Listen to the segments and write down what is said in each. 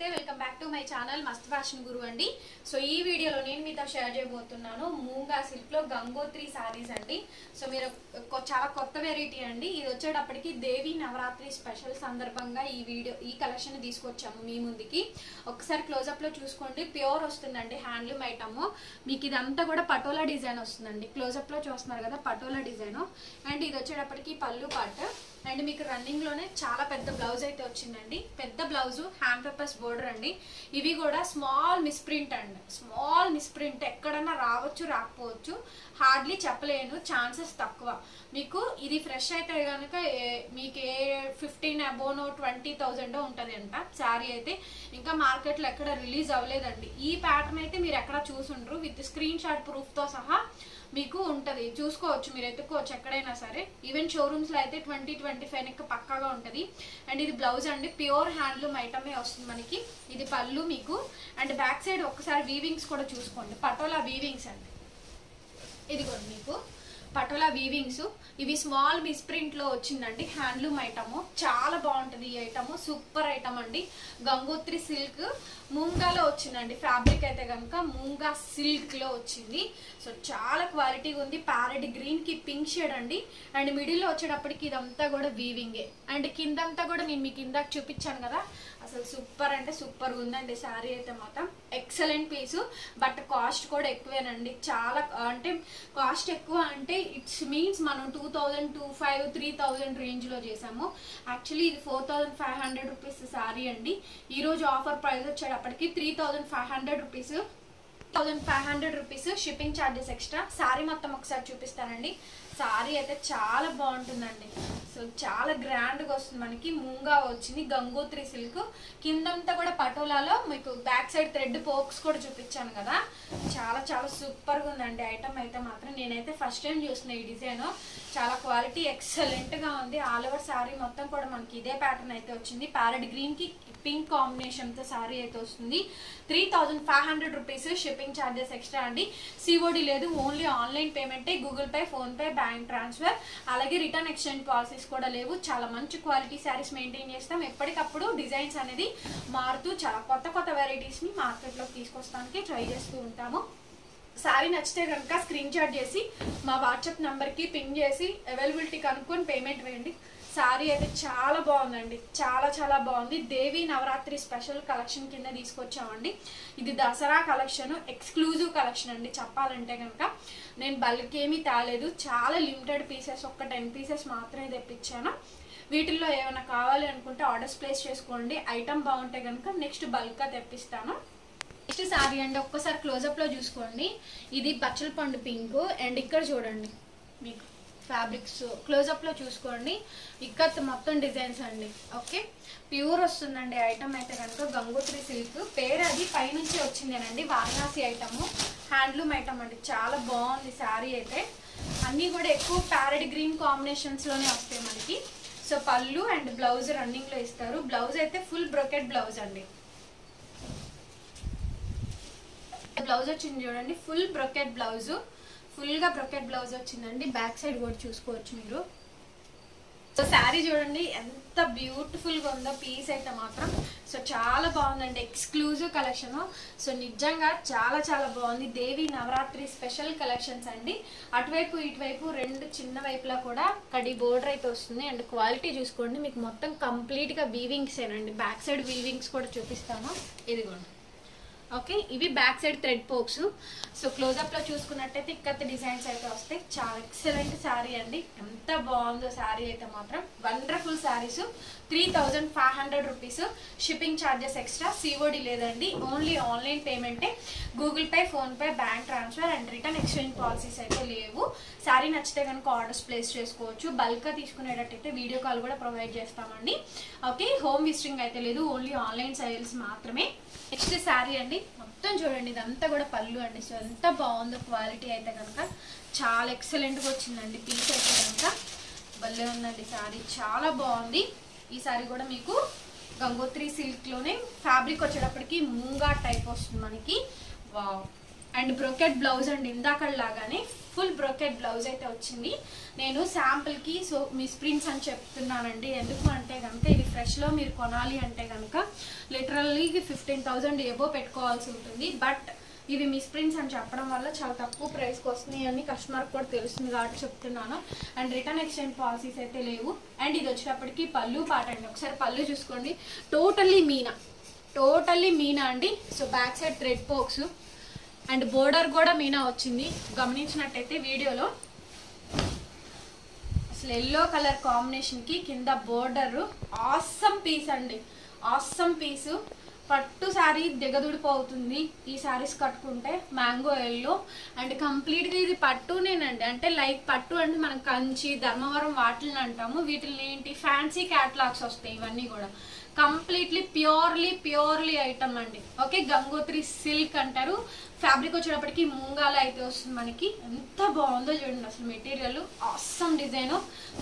నమస్తే welcome back to my channel మస్త్ fashion గురు అండి. సో ఈ వీడియోలో నేను మీతో షేర్ చేయబోతున్నాను మూంగా సిల్క్ లో గంగోత్రి సారీస్ అండి. సో మీరు చాలా కొత్త వెరైటీ అండి. ఇది వచ్చేటప్పటికి దేవి నవరాత్రి స్పెషల్ సందర్భంగా ఈ కలెక్షన్ తీసుకొచ్చాము మీ ముందుకి. ఒకసారి క్లోజప్ లో చూసుకోండి, ప్యూర్ వస్తుందండి, హ్యాండ్లూమ్ ఐటమ్. మీకు ఇదంతా కూడా పటోలా డిజైన్ వస్తుందండి. క్లోజప్ లో చూస్తున్నారు కదా పటోలా డిజైన్. అండ్ ఇది వచ్చేటప్పటికి పళ్ళు పార్ట్. అండ్ మీకు రన్నింగ్ లోనే చాలా పెద్ద బ్లౌజ్ అయితే వచ్చిందండి. పెద్ద బ్లౌజ్, హ్యాండ్ పేపర్స్ బోర్డర్ అండి. ఇవి కూడా స్మాల్ మిస్ప్రింట్ అండి. స్మాల్ మిస్ప్రింట్ ఎక్కడన్నా రావచ్చు రాకపోవచ్చు, హార్డ్లీ చెప్పలేను, ఛాన్సెస్ తక్కువ. మీకు ఇది ఫ్రెష్ అయితే కనుక మీకు 15 అబోనో 20,000 ఉంటుంది అంట శారీ అయితే. ఇంకా మార్కెట్లో ఎక్కడ రిలీజ్ అవ్వలేదండి. ఈ ప్యాటర్న్ అయితే మీరు ఎక్కడ చూసుండ్రు, విత్ స్క్రీన్ షాట్ ప్రూఫ్ తో సహా మీకు ఉంటది, చూసుకోవచ్చు, మీరు ఎత్తుకోవచ్చు ఎక్కడైనా సరే. ఈవెన్ షోరూమ్స్ లో అయితే 20-25 పక్కాగా ఉంటది. అండ్ ఇది బ్లౌజ్ అండి, ప్యూర్ హ్యాండ్లూమ్ ఐటమే వస్తుంది మనకి. ఇది పళ్ళు మీకు. అండ్ బ్యాక్ సైడ్ ఒక్కసారి వీవింగ్స్ కూడా చూసుకోండి, పటోలా వీవింగ్స్ అండి. ఇదిగోండి మీకు పటోలా వీవింగ్స్. ఇవి స్మాల్ మిస్ప్రింట్ లో వచ్చిందండి, హ్యాండ్లూమ్ ఐటమ్. చాలా బాగుంటది ఈ ఐటమ్, సూపర్ ఐటమ్ అండి. గంగోత్రి సిల్క్ మూంగాలో వచ్చిందండి. ఫ్యాబ్రిక్ అయితే కనుక మూంగా సిల్క్ లో వచ్చింది. సో చాలా క్వాలిటీగా ఉంది. ప్యారెట్ గ్రీన్ కి పింక్ షేడ్ అండి. అండ్ మిడిల్ లో వచ్చేటప్పటికి ఇదంతా కూడా వీవింగే. అండ్ కిందంతా కూడా నేను మీకు ఇందాక చూపించాను కదా, అసలు సూపర్ అంటే సూపర్ ఉందండి శారీ అయితే మాత్రం. Excellent piece. బట్ కాస్ట్ కూడా ఎక్కువేనండి. చాలా అంటే కాస్ట్ ఎక్కువ అంటే ఇట్స్ మీన్స్ మనం 2,000, 2,500, 3,000 రేంజ్ లో చేసాము. యాక్చువల్లీ ఇది 4,500 రూపీస్ శారీ అండి. ఈ రోజు ఆఫర్ ప్రైస్ వచ్చేటప్పటికి 3,500 rupees. 1,500 rupees shipping charges extra. Sari మొత్తం ఒకసారి చూపిస్తానండి. శారీ అయితే చాలా బాగుంటుందండి. సో చాలా గ్రాండ్ గా వస్తుంది మనకి. మూంగా వచ్చింది గంగోత్రి సిల్క్. కిందంతా కూడా పటోలాలో మీకు బ్యాక్ సైడ్ థ్రెడ్ పోక్స్ కూడా చూపించాను కదా, చాలా చాలా సూపర్ గా ఉందండి ఐటమ్ అయితే మాత్రం. నేనైతే ఫస్ట్ టైం చూసిన ఈ డిజైన్. చాలా క్వాలిటీ ఎక్సలెంట్ గా ఉంది. ఆల్ ఓవర్ శారీ మొత్తం కూడా మనకి ఇదే ప్యాటర్న్ అయితే వచ్చింది. ప్యారెట్ గ్రీన్ కి పింక్ కాంబినేషన్ తో శారీ అయితే వస్తుంది. 3,500 రూపీస్ షిప్పింగ్ ఛార్జెస్ ఎక్స్ట్రా అండి. సిఓడి లేదు, ఓన్లీ ఆన్లైన్ పేమెంటే. Google Pay, PhonePe, bank transfer, అలాగే రిటర్న్ ఎక్స్చేంజ్ పాలసీస్ కూడా లేవు. చాలా మంచి క్వాలిటీ శారీస్ మెయింటైన్ చేస్తాం. ఎప్పటికప్పుడు డిజైన్స్ అనేది మారుతూ చాలా కొత్త కొత్త వెరైటీస్ ని మార్కెట్ లోకి తీసుకొస్తానికి ట్రై చేస్తూ ఉంటాము. శారీ నచ్చితే కనుక స్క్రీన్ షాట్ చేసి మా వాట్సాప్ నంబర్ కి పింగ్ చేసి అవైలబిలిటీ కనుక్కొని పేమెంట్ వేయండి. శారీ అయితే చాలా బాగుందండి, చాలా చాలా బాగుంది. దేవి నవరాత్రి స్పెషల్ కలెక్షన్ కింద తీసుకొచ్చామండి. ఇది దసరా కలెక్షన్, ఎక్స్క్లూజివ్ కలెక్షన్ అండి. చెప్పాలంటే కనుక నేను బల్క్ ఏమీ తేలేదు, చాలా లిమిటెడ్ పీసెస్, ఒక 10 పీసెస్ మాత్రమే తెప్పించాను. వీటిల్లో ఏమైనా కావాలి అనుకుంటే ఆర్డర్స్ ప్లేస్ చేసుకోండి. ఐటమ్ బాగుంటే కనుక నెక్స్ట్ బల్క్గా తెప్పిస్తాను. నెక్స్ట్ శారీ అండి, ఒక్కసారి క్లోజప్ లో చూసుకోండి. ఇది బచ్చల పండు పింక్. అండ్ ఇక్కడ చూడండి మీకు ఫ్యాబ్రిక్స్ క్లోజప్ లో చూసుకోండి. ఇక్కడ మొత్తం డిజైన్స్ అండి. ఓకే, ప్యూర్ వస్తుందండి ఐటమ్ అయితే కనుక. గంగోత్రి సిల్క్ పేరు అది పైనుంచి వచ్చిందేనండి. వారణాసి ఐటమ్, హ్యాండ్లూమ్ ఐటమ్ అండి. చాలా బాగుంది శారీ అయితే. అన్నీ కూడా ఎక్కువ ప్యారెట్ గ్రీన్ కాంబినేషన్స్ లోనే వస్తాయి మనకి. సో పళ్ళు అండ్ బ్లౌజ్ రన్నింగ్ లో ఇస్తారు. బ్లౌజ్ అయితే ఫుల్ బ్రొకెట్ బ్లౌజ్ అండి. బ్లౌజ్ వచ్చింది చూడండి, ఫుల్ బ్రొకెట్ బ్లౌజ్, ఫుల్ గా బ్రొకెట్ బ్లౌజ్ వచ్చిందండి. బ్యాక్ సైడ్ కూడా చూసుకోవచ్చు మీరు. సో శారీ చూడండి ఎంత బ్యూటిఫుల్ గా ఉందో పీస్ అయితే మాత్రం. సో చాలా బాగుందండి, ఎక్స్క్లూజివ్ కలెక్షన్. సో నిజంగా చాలా చాలా బాగుంది. దేవి నవరాత్రి స్పెషల్ కలెక్షన్స్ అండి. అటువైపు ఇటువైపు రెండు చిన్న వైపులా కూడా కడి బోర్డర్ అయితే వస్తుంది. అండ్ క్వాలిటీ చూసుకోండి, మీకు మొత్తం కంప్లీట్ గా వీవింగ్స్ ఏనండి. బ్యాక్ సైడ్ వీవింగ్స్ కూడా చూపిస్తాను, ఇదిగోండి. ఓకే, ఇవి back side thread pokes. So close up లో చూసుకున్నట్టయితే ఇక్కడ డిజైన్స్ అయితే వస్తాయి. చాలా ఎక్సలెంట్ శారీ అండి, ఎంత బాగుందో శారీ అయితే మాత్రం. Wonderful saris. 3,500 rupees shipping charges extra. COD లేదండి, ఓన్లీ ఆన్లైన్ పేమెంటే. Google Pay, PhonePe, bank transfer and return exchange policies అయితే లేవు. శారీ నచ్చితే కనుక ఆర్డర్స్ ప్లేస్ చేసుకోవచ్చు. బల్క్ గా తీసుకునేటట్టయితే వీడియో కాల్ కూడా ప్రొవైడ్ చేస్తామండి. ఓకే, హోమ్ విజిటింగ్ అయితే లేదు, ఓన్లీ ఆన్లైన్ సేల్స్ మాత్రమే. నెక్స్ట్ శారీ అండి, మొత్తం చూడండి ఇదంతా కూడా పళ్ళు అండి. సో ఎంత బాగుందో క్వాలిటీ అయితే కనుక. చాలా ఎక్సలెంట్గా వచ్చిందండి పీస్ అయితే కనుక. భలే ఉందండి శారీ, చాలా బాగుంది. ఈ శారీ కూడా మీకు గంగోత్రి సిల్క్ లోనే. ఫ్యాబ్రిక్ వచ్చేటప్పటికి మూంగా టైప్ వస్తుంది మనకి. వావ్, అండ్ బ్రోకెట్ బ్లౌజ్ అండి, ఇందాకలాగానే ఫుల్ బ్రోకెట్ బ్లౌజ్ అయితే వచ్చింది. నేను శాంపుల్కి సో మిస్ ప్రింట్స్ అని చెప్తున్నానండి. ఎందుకు అంటే కనుక ఇది ఫ్రెష్లో మీరు కొనాలి అంటే కనుక లిటరల్లీ 15,000 ఎబో పెట్టుకోవాల్సి ఉంటుంది. బట్ ఇవి మిస్ ప్రింట్స్ అని చెప్పడం వల్ల చాలా తక్కువ ప్రైస్కి వస్తున్నాయి అని కస్టమర్కి కూడా తెలుస్తుంది కాబట్టి చెప్తున్నాను. అండ్ రిటర్న్ ఎక్స్చేంజ్ పాలసీస్ అయితే లేవు. అండ్ ఇది వచ్చేటప్పటికి పళ్ళు పాట అండి, ఒకసారి పళ్ళు చూసుకోండి. టోటల్లీ మీనా అండి. So back side thread pokes and border కూడా మీనా వచ్చింది. గమనించినట్టయితే వీడియోలో అసలు ఎల్లో కలర్ కాంబినేషన్కి కింద బోర్డర్ ఆసమ్ పీస్ అండి, ఆసమ్ పీసు. పట్టు శారీ దిగదుడిపోతుంది ఈ శారీస్ కట్టుకుంటే. మ్యాంగో ఎల్లో అండ్ కంప్లీట్గా ఇది పట్టునేనండి. అంటే లైక్ పట్టు అంటే మనం కంచి, ధర్మవరం వాటిని అంటాము. వీటిని ఏంటి ఫ్యాన్సీ క్యాటలాగ్స్ వస్తాయి. ఇవన్నీ కూడా కంప్లీట్లీ ప్యూర్లీ ఐటమ్ అండి. ఓకే, గంగోత్రి సిల్క్ అంటారు. ఫ్యాబ్రిక్ వచ్చేటప్పటికి మూంగాల అయితే వస్తుంది మనకి. ఎంత బాగుందో చూడండి అసలు material. Awesome design.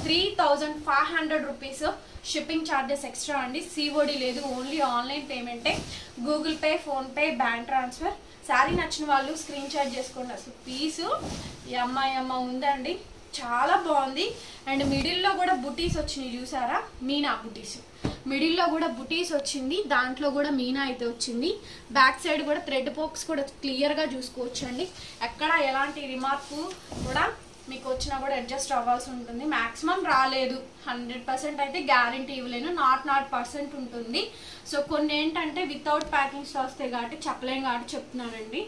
3,500 rupees. Shipping charges extra అండి. సిఓడి లేదు, ఓన్లీ ఆన్లైన్ పేమెంటే. Google Pay, PhonePe, bank transfer. Sari నచ్చిన వాళ్ళు స్క్రీన్ షాట్ చేసుకోండి. అసలు పీసు యమ్మ ఉందండి, చాలా బాగుంది. అండ్ మిడిల్లో కూడా బుటీస్ వచ్చినాయి చూసారా, మీనా బుటీస్. మిడిల్లో కూడా బుటీస్ వచ్చింది, దాంట్లో కూడా మీనా అయితే వచ్చింది. బ్యాక్ సైడ్ కూడా థ్రెడ్ పోక్స్ కూడా క్లియర్గా చూసుకోవచ్చు అండి. ఎక్కడ ఎలాంటి రిమార్క్ కూడా మీకు వచ్చినా కూడా అడ్జస్ట్ అవ్వాల్సి ఉంటుంది. మ్యాక్సిమం రాలేదు, 100% అయితే గ్యారంటీ ఇవ్వలేను, 0.0% ఉంటుంది. సో కొన్ని ఏంటంటే వితౌట్ ప్యాకింగ్స్ వస్తాయి కాబట్టి చెప్పలేం కాబట్టి చెప్తున్నానండి.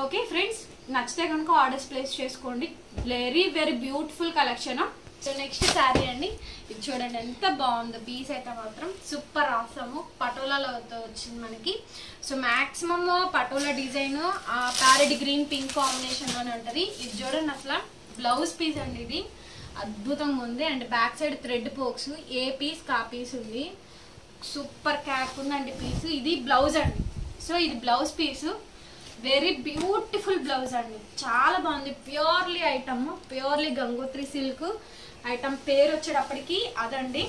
ఓకే ఫ్రెండ్స్, నచ్చితే కనుక ఆర్డర్స్ ప్లేస్ చేసుకోండి. Very beautiful collection. So next sari అండి, ఇది చూడండి ఎంత బాగుందో. పీస్ అయితే మాత్రం సూపర్ ఆసము. పటోలాలో వచ్చింది మనకి. So maximum Patola design parrot green pink కాంబినేషన్లోనే ఉంటుంది. ఇది చూడండి అసలు బ్లౌజ్ పీస్ అండి, ఇది అద్భుతంగా ఉంది. And back side thread pokes, ఏ పీస్ కా పీస్ ఉంది. సూపర్ క్యాప్ ఉందండి పీస్. ఇది బ్లౌజ్ అండి. సో ఇది blouse piece. Very beautiful blouse అండి, చాలా బాగుంది. Purely item, purely Gangotri silk item. పేరు వచ్చేటప్పటికి అదండి.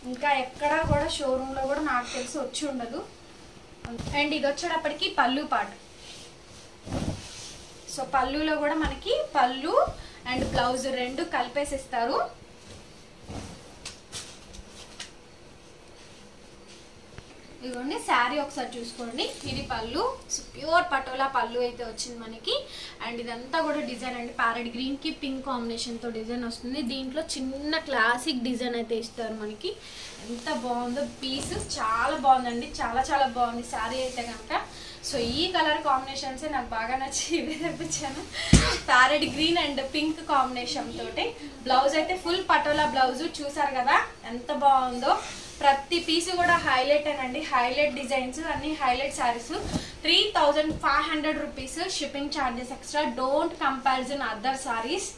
ఇంకా ఎక్కడ కూడా షోరూంలో కూడా నాకు తెలిసి వచ్చి ఉండదు. అండ్ ఇది వచ్చేటప్పటికి పళ్ళు పాటు. సో పళ్ళులో కూడా మనకి పళ్ళు అండ్ బ్లౌజ్ రెండు కలిపేసిస్తారు. ఇదిగోండి శారీ ఒకసారి చూసుకోండి. ఇది పళ్ళు, ప్యూర్ పటోలా పళ్ళు అయితే వచ్చింది మనకి. అండ్ ఇదంతా కూడా డిజైన్ అండి, ప్యారెట్ గ్రీన్ కి పింక్ కాంబినేషన్ తో డిజైన్ వస్తుంది. దీంట్లో చిన్న క్లాసిక్ డిజైన్ అయితే ఇస్తారు మనకి. ఎంత బాగుందో పీస్, చాలా బాగుందండి, చాలా బాగుంది శారీ అయితే కనుక. సో ఈ కలర్ కాంబినేషన్సే నాకు బాగా నచ్చి ఇవే తెప్పించాను. Parrot green and pink combination తోటి. బ్లౌజ్ అయితే ఫుల్ పటోలా బ్లౌజ్, చూసారు కదా ఎంత బాగుందో. ప్రతి పీసు కూడా హైలైట్ అండి, హైలైట్ డిజైన్స్ అన్ని highlight saris. 3,500 rupees. Shipping charges extra. Don't comparison other saris,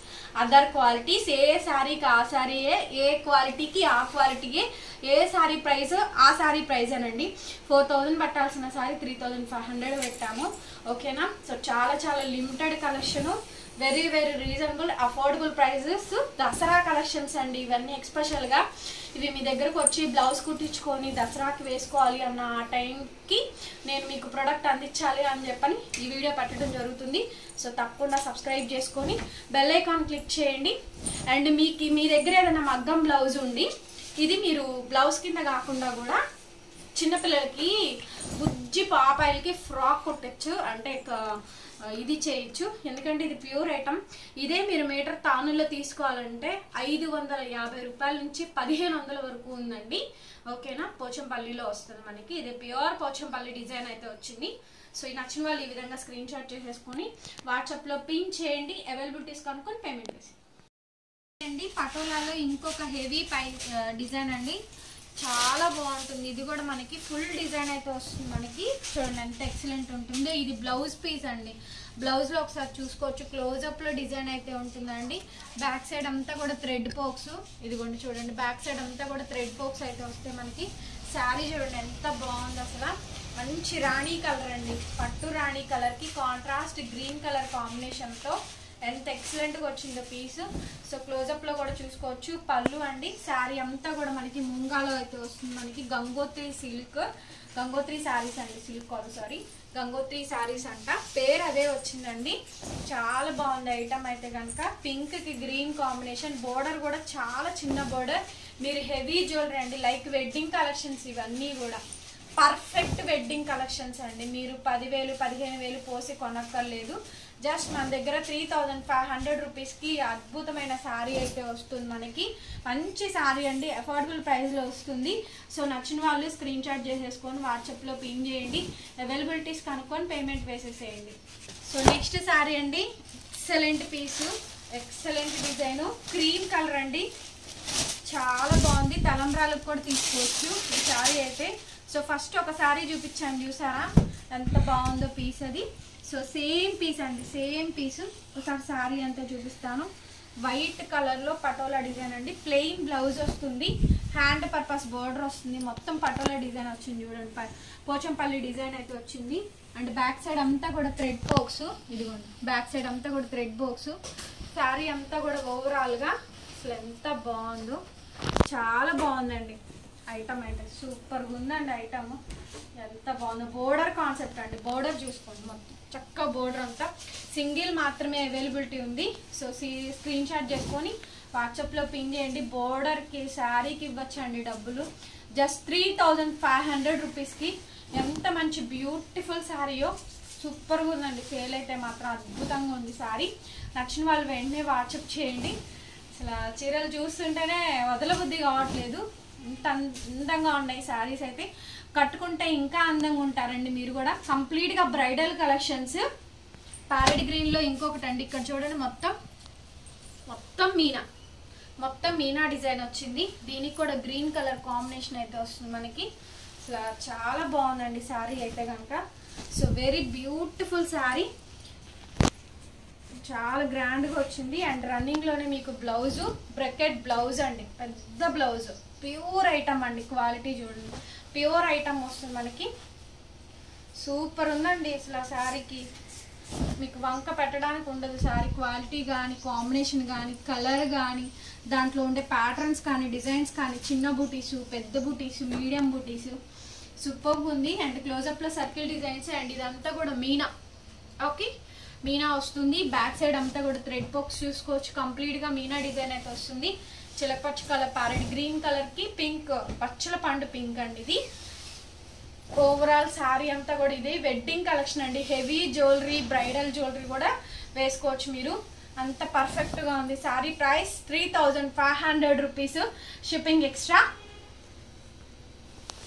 other qualities. ఏ శారీకి ఆ శారీయే, ఏ క్వాలిటీకి ఆ క్వాలిటీయే. ఏ శారీ ప్రైస్ ఆ శారీ ప్రైస్ అనండి. 4,000 పట్టాల్సిన శారీ 3,500 పెట్టాము. ఓకేనా. సో చాలా limited collection, very reasonable affordable prices. Dussehra collections అండి ఇవన్నీ. ఎక్స్పెషల్గా ఇవి మీ దగ్గరకు వచ్చి బ్లౌజ్ కుట్టించుకొని దసరాకి వేసుకోవాలి అన్న ఆ టైంకి నేను మీకు ప్రోడక్ట్ అందించాలి అని చెప్పని ఈ వీడియో పెట్టడం జరుగుతుంది. సో తప్పకుండా సబ్స్క్రైబ్ చేసుకొని బెల్ ఐకాన్ క్లిక్ చేయండి. అండ్ మీ దగ్గర ఏదైనా మగ్గం బ్లౌజ్ ఉంది, ఇది మీరు బ్లౌజ్ కింద కాకుండా కూడా చిన్నపిల్లలకి, బుజ్జి పాపాయిలకి ఫ్రాక్ కుట్టచ్చు, అంటే ఇది చేయొచ్చు. ఎందుకంటే ఇది ప్యూర్ ఐటమ్. ఇదే మీరు మీటర్ తానుల్లో తీసుకోవాలంటే 550 రూపాయల నుంచి 1,500 వరకు ఉందండి. ఓకేనా. పోచంపల్లిలో వస్తుంది మనకి. ఇది ప్యూర్ పోచంపల్లి డిజైన్ అయితే వచ్చింది. సో ఈ నచ్చిన వాళ్ళు ఈ విధంగా స్క్రీన్ షాట్ చేసేసుకొని వాట్సాప్లో పిన్ చేయండి. అవైలబిలిటీస్ కనుక్కొని పేమెంట్ చేసి అండి. పటోలాలో ఇంకొక హెవీ డిజైన్ అండి, చాలా బాగుంటుంది. ఇది కూడా మనకి ఫుల్ డిజైన్ అయితే వస్తుంది మనకి. చూడండి ఎంత ఎక్సలెంట్ ఉంటుందో. ఇది బ్లౌజ్ పీస్ అండి. బ్లౌజ్లో ఒకసారి చూసుకోవచ్చు, క్లోజప్లో డిజైన్ అయితే ఉంటుందండి. బ్యాక్ సైడ్ అంతా కూడా థ్రెడ్ పోక్స్. ఇదిగోండి చూడండి, బ్యాక్ సైడ్ అంతా కూడా థ్రెడ్ పోక్స్ అయితే వస్తాయి మనకి. శారీ చూడండి ఎంత బాగుంది అసలు. మంచి రాణి కలర్ అండి, పట్టు రాణి కలర్కి కాంట్రాస్ట్ గ్రీన్ కలర్ కాంబినేషన్తో ఎంత ఎక్సలెంట్గా వచ్చిందో పీస్. సో క్లోజప్లో కూడా చూసుకోవచ్చు. పళ్ళు అండి. శారీ అంతా కూడా మనకి ముంగాలో అయితే వస్తుంది మనకి. గంగోత్రి సిల్క్ గంగోత్రి శారీస్ అండి, సిల్క్ కాదు సారీ, గంగోత్రి శారీస్ అంట, పేరు అదే వచ్చిందండి. చాలా బాగుంది ఐటమ్ అయితే కనుక. పింక్ కి గ్రీన్ కాంబినేషన్, బోర్డర్ కూడా చాలా చిన్న బోర్డర్. మీరు హెవీ జ్యువెలరీ అండి, లైక్ వెడ్డింగ్ కలెక్షన్స్ ఇవన్నీ కూడా పర్ఫెక్ట్ వెడ్డింగ్ కలెక్షన్స్ అండి. మీరు 10,000 15,000 పోసి కొనక్కర్లేదు. జస్ట్ మన దగ్గర 3,500 రూపీస్కి అద్భుతమైన శారీ అయితే వస్తుంది. మనకి మంచి శారీ అండి, అఫోర్డబుల్ ప్రైస్లో వస్తుంది. సో నచ్చిన వాళ్ళు స్క్రీన్ షాట్ చేసేసుకొని వాట్సాప్లో పిన్ చేయండి, అవైలబిలిటీస్ కనుక్కొని పేమెంట్ వేసేసేయండి. సో నెక్స్ట్ శారీ అండి, ఎక్సలెంట్ పీసు, ఎక్సలెంట్ డిజైన్, క్రీమ్ కలర్ అండి, చాలా బాగుంది. తలంబ్రాలకు కూడా తీసుకోవచ్చు ఈ శారీ అయితే. సో ఫస్ట్ ఒక శారీ చూపించాను చూసారా ఎంత బాగుందో పీస్ అది. సో సేమ్ పీస్ అండి, సేమ్ పీసు. ఒకసారి శారీ అంతా చూపిస్తాను. వైట్ కలర్లో పటోలా డిజైన్ అండి, ప్లెయిన్ బ్లౌజ్ వస్తుంది, హ్యాండ్ పర్పస్ బోర్డర్ వస్తుంది, మొత్తం పటోలా డిజైన్ వచ్చింది చూడండి, పోచంపల్లి డిజైన్ అయితే వచ్చింది. అండ్ బ్యాక్ సైడ్ అంతా కూడా థ్రెడ్ బాక్స్, ఇదిగోండి బ్యాక్ సైడ్ అంతా కూడా థ్రెడ్ బాక్స్. శారీ అంతా కూడా ఓవరాల్గా అసలు ఎంత బాగుందో, చాలా బాగుందండి ఐటమ్ అయితే, సూపర్గా ఉందండి ఐటమ్, ఎంత బాగుందో. బోర్డర్ కాన్సెప్ట్ అండి, బోర్డర్ చూసుకోండి మొత్తం చక్కగా బోర్డర్ అంతా. సింగిల్ మాత్రమే అవైలబిలిటీ ఉంది. సో స్క్రీన్ షాట్ చేసుకొని వాట్సాప్లో పిన్ చేయండి. బోర్డర్కి శారీకి ఇవ్వచ్చండి డబ్బులు, జస్ట్ 3,500 రూపీస్కి. ఎంత మంచి బ్యూటిఫుల్ శారీయో, సూపర్గా ఉందండి. సేల్ అయితే మాత్రం అద్భుతంగా ఉంది శారీ. నచ్చిన వాళ్ళు వెంటనే వాట్సాప్ చేయండి. అసలు చీరలు చూస్తుంటేనే వదలబుద్ధి కావట్లేదు, ఇంత అందంగా ఉన్నాయి శారీస్ అయితే. కట్టుకుంటే ఇంకా అందంగా ఉంటారండి మీరు కూడా. కంప్లీట్గా బ్రైడల్ కలెక్షన్స్. ప్యారెట్ గ్రీన్లో ఇంకొకటి అండి, ఇక్కడ చూడండి మొత్తం మీనా డిజైన్ వచ్చింది. దీనికి కూడా గ్రీన్ కలర్ కాంబినేషన్ అయితే వస్తుంది మనకి. అసలు చాలా బాగుందండి శారీ అయితే కనుక. సో వెరీ బ్యూటిఫుల్ శారీ, చాలా గ్రాండ్గా వచ్చింది. అండ్ రన్నింగ్లోనే మీకు బ్లౌజు, బ్రెకెట్ బ్లౌజ్ అండి, పెద్ద బ్లౌజ్, ప్యూర్ ఐటమ్ అండి. క్వాలిటీ చూడండి, ప్యూర్ ఐటమ్ వస్తుంది మనకి. సూపర్ ఉందండి అసలు ఆ శారీకి, మీకు వంక పెట్టడానికి ఉండదు. శారీ క్వాలిటీ కానీ, కాంబినేషన్ కానీ, కలర్ కానీ, దాంట్లో ఉండే ప్యాటర్న్స్ కానీ, డిజైన్స్ కానీ, చిన్న బూటీసు, పెద్ద బూటీసు, మీడియం బూటీసు, సూపర్గా ఉంది. అండ్ క్లోజప్లో సర్కిల్ డిజైన్స్. అండ్ ఇదంతా కూడా మీనా, ఓకే మీనా వస్తుంది. బ్యాక్ సైడ్ అంతా కూడా థ్రెడ్ బాక్స్ చూసుకోవచ్చు. కంప్లీట్గా మీనా డిజైన్ అయితే వస్తుంది. చిలకపచ్చ కలర్, ప్యారెట్ గ్రీన్ కలర్కి పింక్, పచ్చల పండు పింక్ అండి ఇది. ఓవరాల్ శారీ అంతా కూడా ఇది వెడ్డింగ్ కలెక్షన్ అండి. హెవీ జ్యువెలరీ, బ్రైడల్ జ్యువెలరీ కూడా వేసుకోవచ్చు మీరు, అంత పర్ఫెక్ట్గా ఉంది. Sari price 3,500 rupees, shipping extra.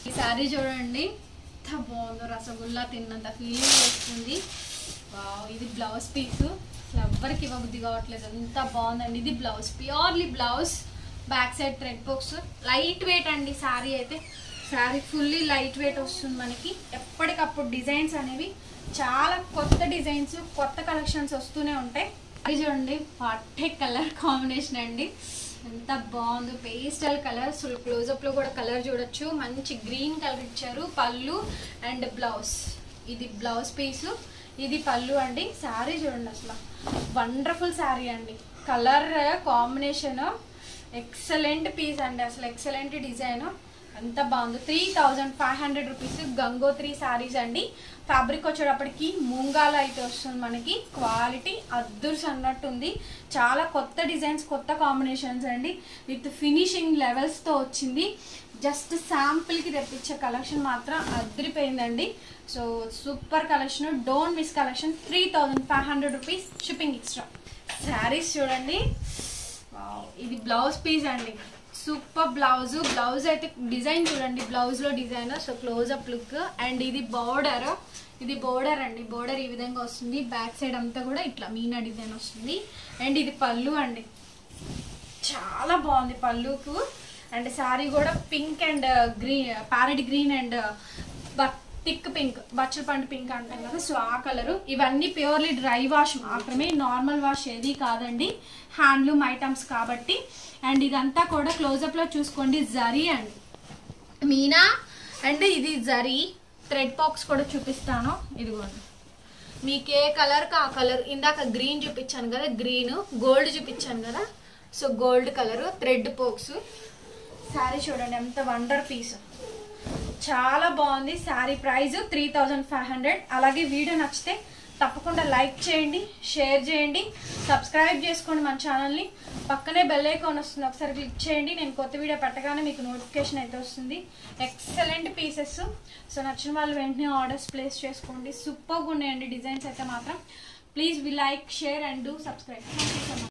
ఈ శారీ చూడండి ఎంత బాగుందో, రసగుల్లా తిన్నంత ఫీలింగ్ వస్తుంది. ఇది బ్లౌజ్ పీసు, అసలు ఎవ్వరికి ఇవ్వబుద్ధి కావట్లేదు, ఎంత బాగుందండి. ఇది blouse, purely blouse. Back side thread box, light weight అండి శారీ అయితే. శారీ ఫుల్లీ లైట్ వెయిట్ వస్తుంది మనకి. ఎప్పటికప్పుడు డిజైన్స్ అనేవి చాలా కొత్త డిజైన్స్, కొత్త కలెక్షన్స్ వస్తూనే ఉంటాయి. అది చూడండి వాటే కలర్ కాంబినేషన్ అండి, ఎంత బాగుందో, పేస్టల్ కలర్. క్లోజప్లో కూడా కలర్ చూడొచ్చు, మంచి గ్రీన్ కలర్ ఇచ్చారు. పళ్ళు అండ్ బ్లౌజ్, ఇది బ్లౌజ్ పీసు, ఇది పళ్ళు అండి. శారీ చూడండి అసలు వండర్ఫుల్ శారీ అండి, కలర్ కాంబినేషన్ ఎక్సలెంట్ పీస్ అండి, అసలు ఎక్సలెంట్ డిజైన్, ఎంత బాగుంది. 3,500 రూపీస్ గంగోత్రి శారీస్ అండి. ఫ్యాబ్రిక్ వచ్చేటప్పటికి మూంగాలో అయితే వస్తుంది మనకి. క్వాలిటీ అద్దుర్స్ అన్నట్టుంది, చాలా కొత్త డిజైన్స్, కొత్త కాంబినేషన్స్ అండి, విత్ ఫినిషింగ్ లెవెల్స్తో వచ్చింది. జస్ట్ శాంపుల్కి తెప్పించే కలెక్షన్ మాత్రం అదిరిపోయిందండి. So super collection, don't miss collection. 3,500 rupees, shipping extra. Saris చూడండి, ఇది బ్లౌజ్ పీస్ అండి, సూపర్ బ్లౌజ్. బ్లౌజ్ అయితే డిజైన్ చూడండి, బ్లౌజ్లో design. So close up look. And ఇది బోర్డర్, ఇది బోర్డర్ అండి, బోర్డర్ ఈ విధంగా వస్తుంది. బ్యాక్ సైడ్ అంతా కూడా ఇట్లా మీనా డిజైన్ వస్తుంది. అండ్ ఇది పళ్ళు అండి, చాలా బాగుంది పళ్ళుకు. అండ్ శారీ కూడా pink and green, parrot green and thick pink, బచ్చల పండు పింక్ అంటాం కదా, సో ఆ కలరు. ఇవన్నీ ప్యూర్లీ డ్రై వాష్ మాత్రమే, నార్మల్ వాష్ ఏది కాదండి, హ్యాండ్లూమ్ ఐటమ్స్ కాబట్టి. అండ్ ఇదంతా కూడా క్లోజప్లో చూసుకోండి, జరీ అండి, మీనా. అండ్ ఇది జరీ థ్రెడ్ బాక్స్ కూడా చూపిస్తాను, ఇదిగోండి. మీకు ఏ కలర్కి ఆ కలర్, ఇందాక గ్రీన్ చూపించాను కదా, గ్రీన్, గోల్డ్ చూపించాను కదా, so gold colour thread box. Sari చూడండి ఎంత వండర్ పీస్, చాలా బాగుంది. శారీ ప్రైస్ 3500. అలాగే వీడియో నచ్చితే తప్పకుండా లైక్ చేయండి, షేర్ చేయండి, సబ్స్క్రైబ్ చేసుకోండి మన ఛానల్ని. పక్కనే బెల్ ఐకాన్ వస్తుంది, ఒకసారి క్లిక్ చేయండి. నేను కొత్త వీడియో పెట్టగానే మీకు నోటిఫికేషన్ అయితే వస్తుంది. Excellent pieces. సో నచ్చిన వాళ్ళు వెంటనే ఆర్డర్స్ ప్లేస్ చేసుకోండి. సూపర్గా ఉన్నాయండి డిజైన్స్ అయితే మాత్రం. Please like, share and do subscribe. Thank you so much.